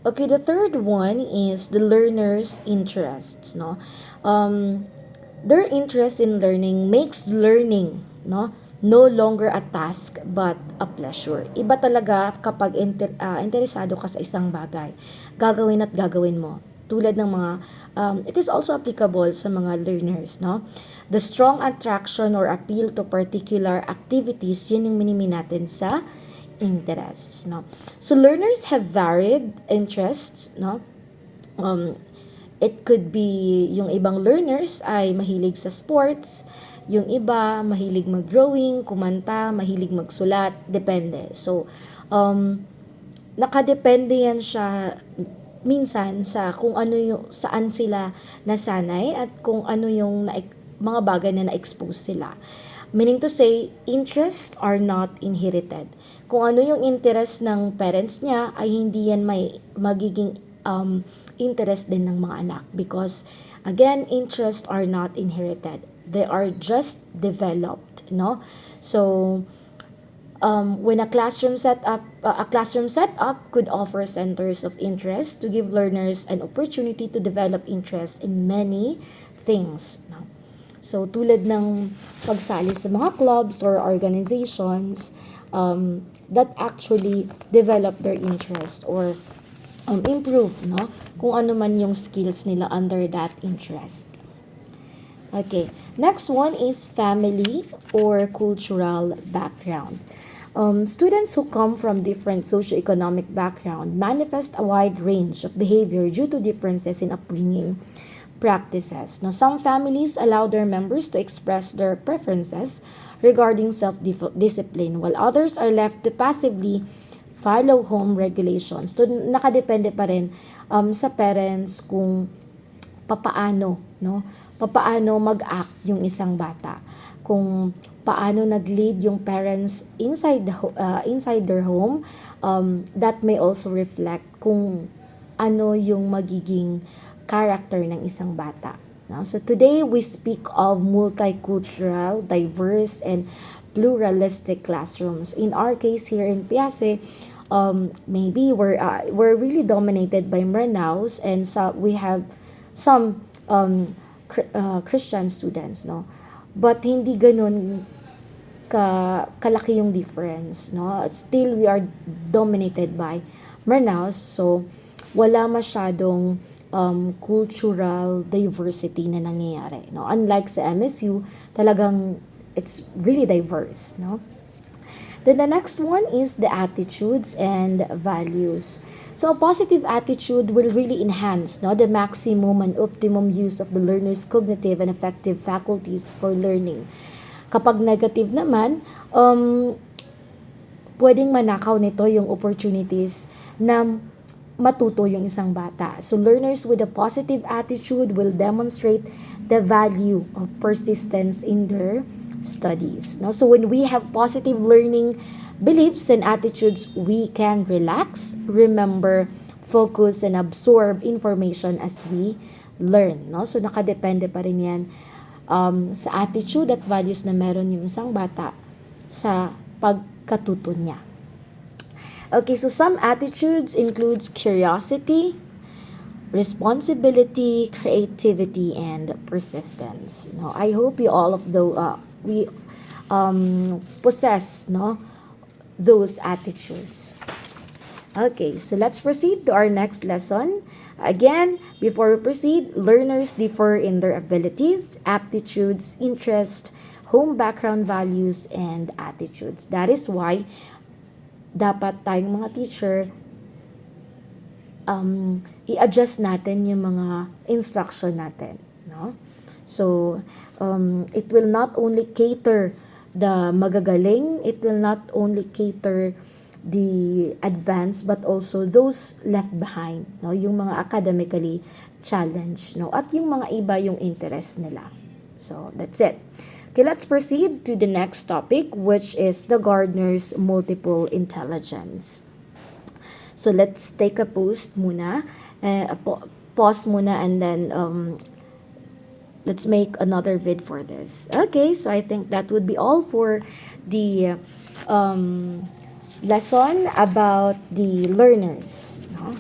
Okay, the third one is the learner's interests, no? Um, their interest in learning makes learning, no longer a task but a pleasure. Iba talaga kapag interesado ka sa isang bagay. Gagawin at gagawin mo. Tulad ng mga, it is also applicable sa mga learners, no? The strong attraction or appeal to particular activities, yun yung minimi natin sa interests, no? So learners have varied interests, no? Um, it could be yung ibang learners ay mahilig sa sports, yung iba mahilig mag-drawing, kumanta, mahilig magsulat, depende. So, nakadepende yan siya minsan sa kung ano yung saan sila nasanay at kung ano yung mga bagay na na-expose sila. Meaning to say, interests are not inherited. Kung ano yung interest ng parents niya ay hindi yan may magiging interest din ng mga anak because again, interests are not inherited. They are just developed, no? So, when a classroom setup could offer centers of interest to give learners an opportunity to develop interest in many things. No? So, tulad ng pagsali sa mga clubs or organizations that actually develop their interest or improve, no? Kung ano man yung skills nila under that interest. Okay, next one is family or cultural background. Students who come from different socioeconomic background manifest a wide range of behavior due to differences in upbringing practices. Now, some families allow their members to express their preferences regarding self-discipline, while others are left to passively follow home regulations. So, nakadepende pa rin sa parents kung papaano, no? Papaano mag-act yung isang bata. Kung paano nag-lead yung parents inside their home, that may also reflect kung ano yung magiging character ng isang bata. No? So today we speak of multicultural, diverse, and pluralistic classrooms. In our case here in Piase, maybe we're really dominated by Maranaos, and so we have some Christian students, no? But hindi ganun kalaki yung difference, no? Still we are dominated by Maranaos, so wala masyadong cultural diversity na nangyayari, no? Unlike sa MSU, talagang it's really diverse, no? Then the next one is the attitudes and values. So a positive attitude will really enhance, no, the maximum and optimum use of the learner's cognitive and affective faculties for learning. Kapag negative naman, pwedeng manakaw nito yung opportunities na matuto yung isang bata. So learners with a positive attitude will demonstrate the value of persistence in their studies. No? So when we have positive learning beliefs and attitudes, we can relax, remember, focus, and absorb information as we learn. No? So nakadepende pa rin yan sa attitude at values na meron yung isang bata sa pagkatuto niya. Okay, so some attitudes includes curiosity, responsibility, creativity, and persistence. No, I hope you all of we possess, no, those attitudes. Okay, so let's proceed to our next lesson. Again, before we proceed, learners differ in their abilities, aptitudes, interest, home background values, and attitudes. That is why dapat tayong mga teacher i-adjust natin yung mga instruction natin, no? So, it will not only cater the magagaling, it will not only cater the advanced, but also those left behind, no? Yung mga academically challenged, no? At yung mga iba yung interest nila. So, that's it. Okay, let's proceed to the next topic, which is the Gardner's multiple intelligence. So, let's take a pause muna, and then let's make another vid for this. Okay, so I think that would be all for the lesson about the learners. No?